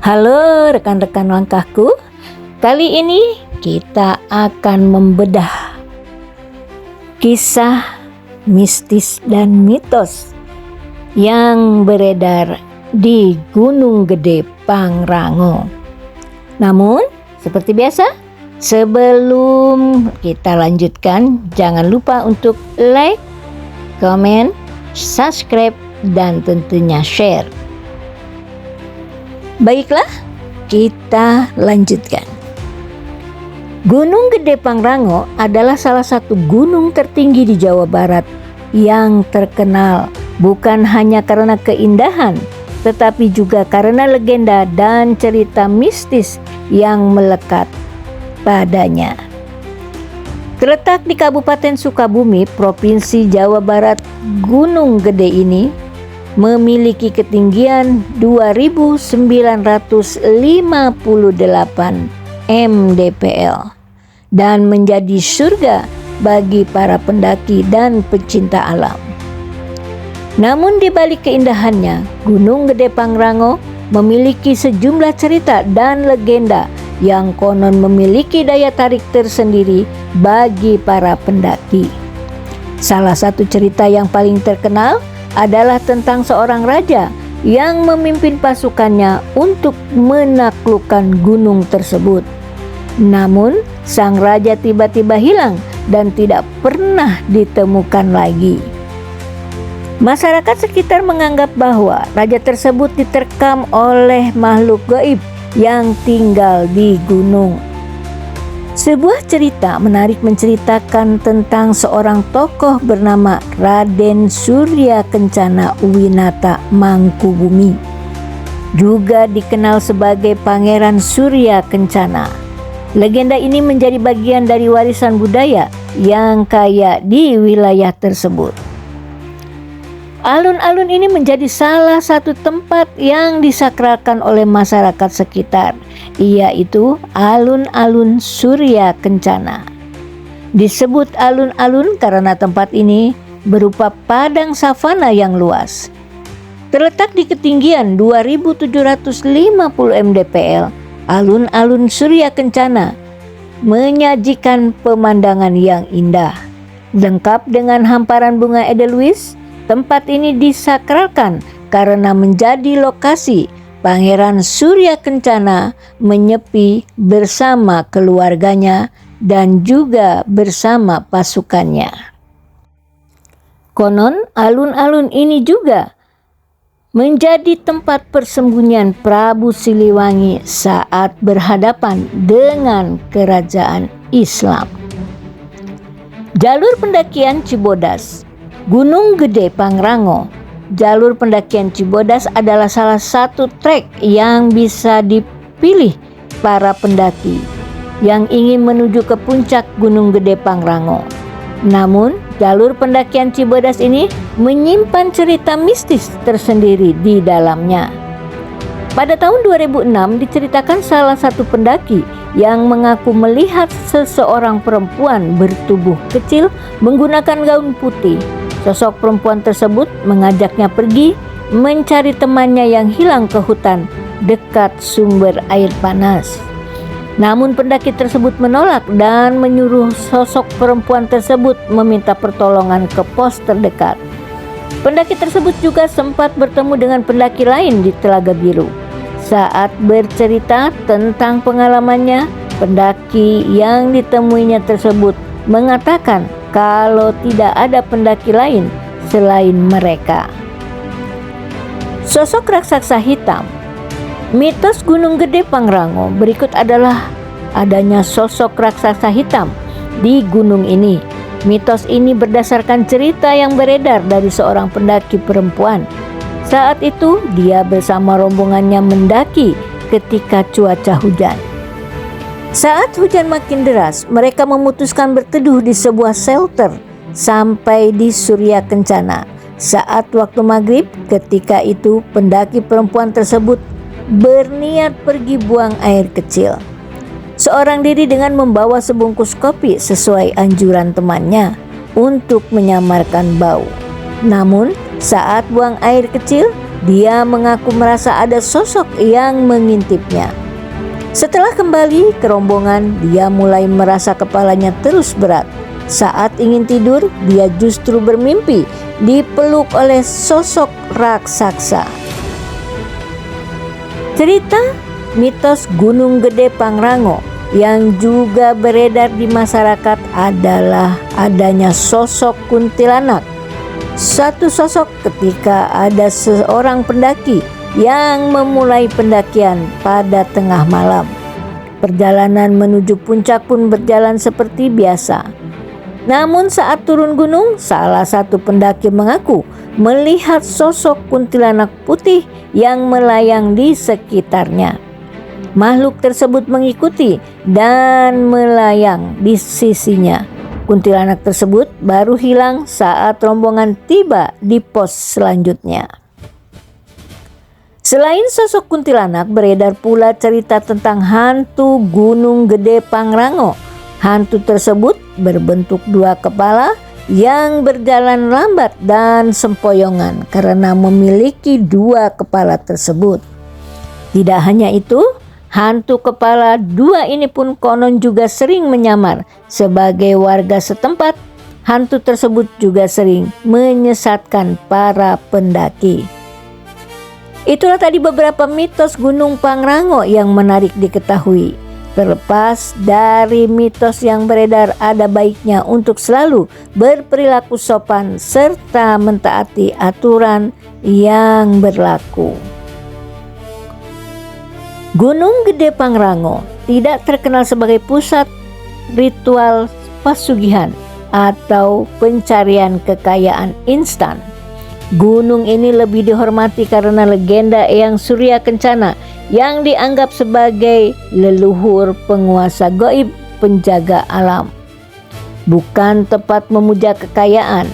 Halo rekan-rekan langkahku, kali ini kita akan membedah kisah mistis dan mitos yang beredar di Gunung Gede Pangrango. Namun, seperti biasa, sebelum kita lanjutkan, jangan lupa untuk like, comment, subscribe, dan tentunya share. Baiklah, kita lanjutkan. Gunung Gede Pangrango adalah salah satu gunung tertinggi di Jawa Barat yang terkenal bukan hanya karena keindahan, tetapi juga karena legenda dan cerita mistis yang melekat padanya. Terletak di Kabupaten Sukabumi, Provinsi Jawa Barat, Gunung Gede ini memiliki ketinggian 2.958 mdpl dan menjadi surga bagi para pendaki dan pecinta alam. Namun di balik keindahannya, Gunung Gede Pangrango memiliki sejumlah cerita dan legenda yang konon memiliki daya tarik tersendiri bagi para pendaki. Salah satu cerita yang paling terkenal adalah tentang seorang raja yang memimpin pasukannya untuk menaklukkan gunung tersebut. Namun, sang raja tiba-tiba hilang dan tidak pernah ditemukan lagi. Masyarakat sekitar menganggap bahwa raja tersebut diterkam oleh makhluk gaib yang tinggal di gunung. Sebuah cerita menarik menceritakan tentang seorang tokoh bernama Raden Surya Kencana Winata Mangkubumi, juga dikenal sebagai Pangeran Surya Kencana. Legenda ini menjadi bagian dari warisan budaya yang kaya di wilayah tersebut. Alun-alun ini menjadi salah satu tempat yang disakralkan oleh masyarakat sekitar, yaitu alun-alun Surya Kencana. Disebut alun-alun karena tempat ini berupa padang savana yang luas. Terletak di ketinggian 2.750 mdpl, alun-alun Surya Kencana menyajikan pemandangan yang indah. Lengkap dengan hamparan bunga edelweiss, tempat ini disakralkan karena menjadi lokasi Pangeran Surya Kencana menyepi bersama keluarganya dan juga bersama pasukannya. Konon alun-alun ini juga menjadi tempat persembunyian Prabu Siliwangi saat berhadapan dengan kerajaan Islam. Jalur pendakian Cibodas, Gunung Gede Pangrango. Jalur pendakian Cibodas adalah salah satu trek yang bisa dipilih para pendaki yang ingin menuju ke puncak Gunung Gede Pangrango. Namun, jalur pendakian Cibodas ini menyimpan cerita mistis tersendiri di dalamnya. Pada tahun 2006 diceritakan salah satu pendaki yang mengaku melihat seseorang perempuan bertubuh kecil menggunakan gaun putih. Sosok perempuan tersebut mengajaknya pergi mencari temannya yang hilang ke hutan dekat sumber air panas. Namun pendaki tersebut menolak dan menyuruh sosok perempuan tersebut meminta pertolongan ke pos terdekat. Pendaki tersebut juga sempat bertemu dengan pendaki lain di Telaga Biru. Saat bercerita tentang pengalamannya, pendaki yang ditemuinya tersebut mengatakan kalau tidak ada pendaki lain selain mereka. Sosok raksasa hitam. Mitos Gunung Gede Pangrango berikut adalah adanya sosok raksasa hitam di gunung ini. Mitos ini berdasarkan cerita yang beredar dari seorang pendaki perempuan. Saat itu dia bersama rombongannya mendaki ketika cuaca hujan. Saat hujan makin deras, mereka memutuskan berteduh di sebuah shelter sampai di Surya Kencana. Saat waktu maghrib, ketika itu pendaki perempuan tersebut berniat pergi buang air kecil. Seorang diri dengan membawa sebungkus kopi sesuai anjuran temannya untuk menyamarkan bau. Namun, saat buang air kecil, dia mengaku merasa ada sosok yang mengintipnya. Setelah kembali ke rombongan, dia mulai merasa kepalanya terus berat. Saat ingin tidur, dia justru bermimpi dipeluk oleh sosok raksasa. Cerita mitos Gunung Gede Pangrango yang juga beredar di masyarakat adalah adanya sosok kuntilanak. Satu sosok ketika ada seorang pendaki yang memulai pendakian pada tengah malam. Perjalanan menuju puncak pun berjalan seperti biasa. Namun saat turun gunung, salah satu pendaki mengaku melihat sosok kuntilanak putih yang melayang di sekitarnya. Makhluk tersebut mengikuti dan melayang di sisinya. Kuntilanak tersebut baru hilang saat rombongan tiba di pos selanjutnya. Selain sosok kuntilanak, beredar pula cerita tentang hantu Gunung Gede Pangrango. Hantu tersebut berbentuk dua kepala yang berjalan lambat dan sempoyongan karena memiliki dua kepala tersebut. Tidak hanya itu, hantu kepala dua ini pun konon juga sering menyamar. Sebagai warga setempat, hantu tersebut juga sering menyesatkan para pendaki. Itulah tadi beberapa mitos Gunung Pangrango yang menarik diketahui. Terlepas dari mitos yang beredar, ada baiknya untuk selalu berperilaku sopan serta mentaati aturan yang berlaku. Gunung Gede Pangrango tidak terkenal sebagai pusat ritual pesugihan atau pencarian kekayaan instan. Gunung ini lebih dihormati karena legenda Eyang Surya Kencana yang dianggap sebagai leluhur penguasa gaib penjaga alam. Bukan tempat memuja kekayaan,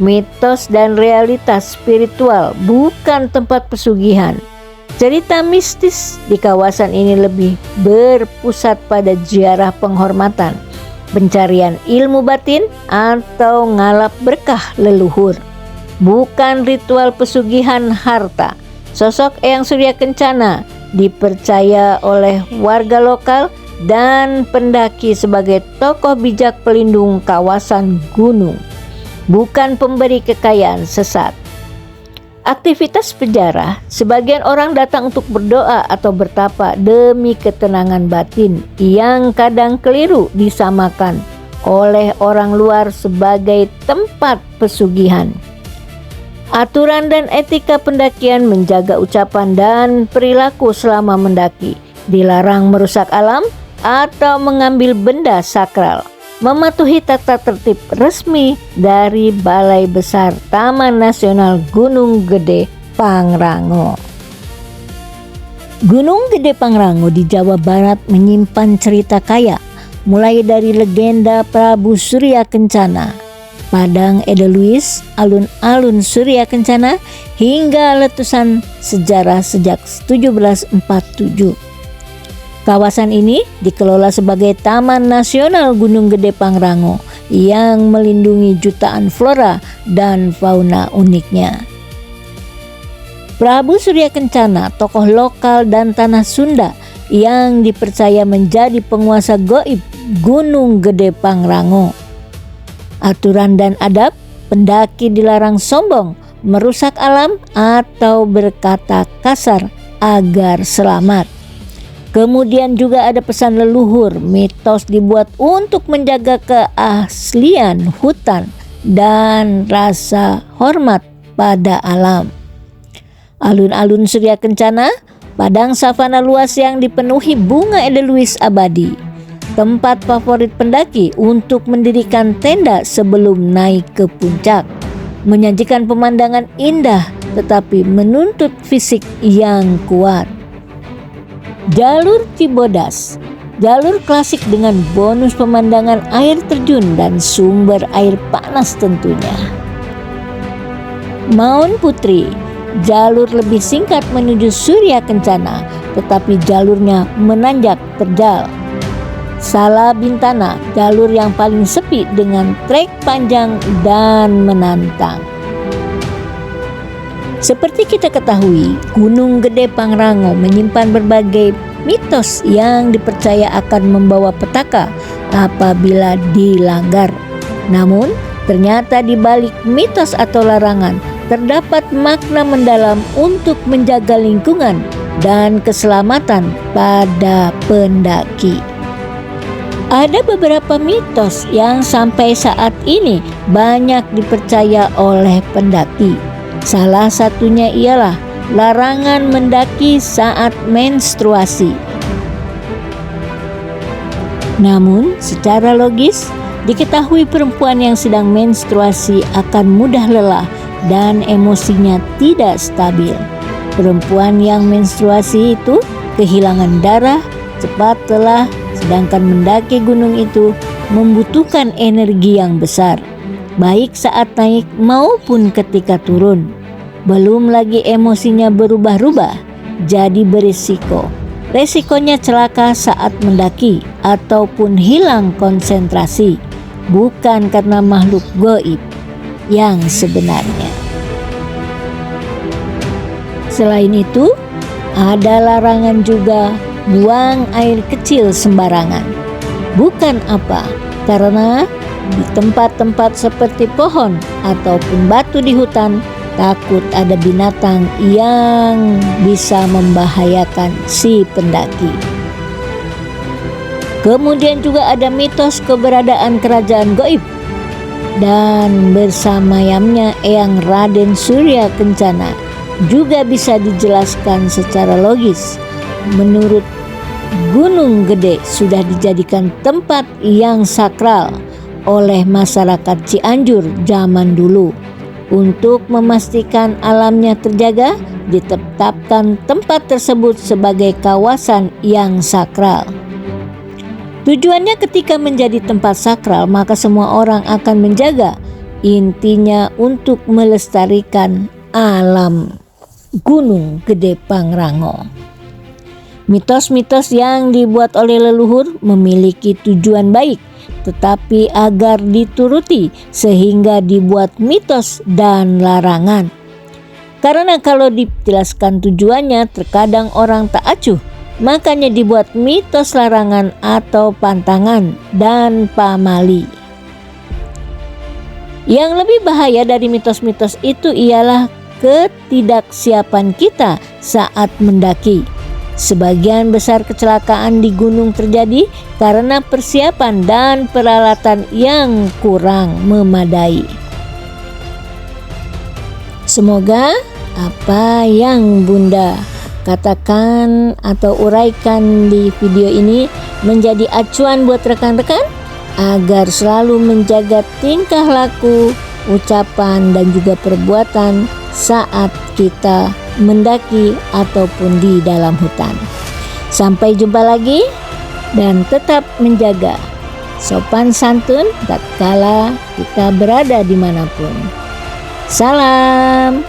mitos dan realitas spiritual, bukan tempat pesugihan. Cerita mistis di kawasan ini lebih berpusat pada ziarah penghormatan, pencarian ilmu batin, atau ngalap berkah leluhur. Bukan ritual pesugihan harta. Sosok Eyang Surya Kencana dipercaya oleh warga lokal dan pendaki sebagai tokoh bijak pelindung kawasan gunung, bukan pemberi kekayaan sesat. Aktivitas sejarah, sebagian orang datang untuk berdoa atau bertapa demi ketenangan batin yang kadang keliru disamakan oleh orang luar sebagai tempat pesugihan. Aturan dan etika pendakian menjaga ucapan dan perilaku selama mendaki. Dilarang merusak alam atau mengambil benda sakral. Mematuhi tata tertib resmi dari Balai Besar Taman Nasional Gunung Gede Pangrango. Gunung Gede Pangrango di Jawa Barat menyimpan cerita kaya, mulai dari legenda Prabu Surya Kencana, Padang Edelweiss, alun-alun Surya Kencana, hingga letusan sejarah sejak 1747. Kawasan ini dikelola sebagai Taman Nasional Gunung Gede Pangrango yang melindungi jutaan flora dan fauna uniknya. Prabu Surya Kencana, tokoh lokal dan tanah Sunda yang dipercaya menjadi penguasa gaib Gunung Gede Pangrango. Aturan dan adab, pendaki dilarang sombong, merusak alam, atau berkata kasar agar selamat. Kemudian juga ada pesan leluhur, mitos dibuat untuk menjaga keaslian hutan dan rasa hormat pada alam. Alun-alun Surya Kencana, padang savana luas yang dipenuhi bunga edelweiss abadi. Tempat favorit pendaki untuk mendirikan tenda sebelum naik ke puncak. Menyajikan pemandangan indah tetapi menuntut fisik yang kuat. Jalur Cibodas, jalur klasik dengan bonus pemandangan air terjun dan sumber air panas tentunya. Maun Putri, jalur lebih singkat menuju Surya Kencana, tetapi jalurnya menanjak terjal. Sala Bintana, jalur yang paling sepi dengan trek panjang dan menantang. Seperti kita ketahui, Gunung Gede Pangrango menyimpan berbagai mitos yang dipercaya akan membawa petaka apabila dilanggar. Namun, ternyata di balik mitos atau larangan terdapat makna mendalam untuk menjaga lingkungan dan keselamatan pada pendaki. Ada beberapa mitos yang sampai saat ini banyak dipercaya oleh pendaki. Salah satunya ialah larangan mendaki saat menstruasi. Namun, secara logis, diketahui perempuan yang sedang menstruasi akan mudah lelah dan emosinya tidak stabil. Perempuan yang menstruasi itu kehilangan darah, cepat lelah, sedangkan mendaki gunung itu membutuhkan energi yang besar, baik saat naik maupun ketika turun. Belum lagi emosinya berubah-ubah, jadi berisiko. Resikonya celaka saat mendaki ataupun hilang konsentrasi, bukan karena makhluk gaib yang sebenarnya. Selain itu, ada larangan juga buang air kecil sembarangan. Bukan apa, karena di tempat-tempat seperti pohon ataupun batu di hutan, takut ada binatang yang bisa membahayakan si pendaki. Kemudian juga ada mitos keberadaan kerajaan gaib dan bersamayamnya Eyang Raden Surya Kencana juga bisa dijelaskan secara logis. Menurut Gunung Gede sudah dijadikan tempat yang sakral oleh masyarakat Cianjur zaman dulu. Untuk memastikan alamnya terjaga, ditetapkan tempat tersebut sebagai kawasan yang sakral. Tujuannya ketika menjadi tempat sakral, maka semua orang akan menjaga. Intinya untuk melestarikan alam Gunung Gede Pangrango. Mitos-mitos yang dibuat oleh leluhur memiliki tujuan baik, tetapi agar dituruti sehingga dibuat mitos dan larangan. Karena kalau dijelaskan tujuannya terkadang orang tak acuh, makanya dibuat mitos larangan atau pantangan dan pamali. Yang lebih bahaya dari mitos-mitos itu ialah ketidaksiapan kita saat mendaki. Sebagian besar kecelakaan di gunung terjadi karena persiapan dan peralatan yang kurang memadai. Semoga apa yang Bunda katakan atau uraikan di video ini menjadi acuan buat rekan-rekan agar selalu menjaga tingkah laku, ucapan dan juga perbuatan saat kita mendaki ataupun di dalam hutan. Sampai jumpa lagi dan tetap menjaga sopan santun tatkala kita berada dimanapun. Salam.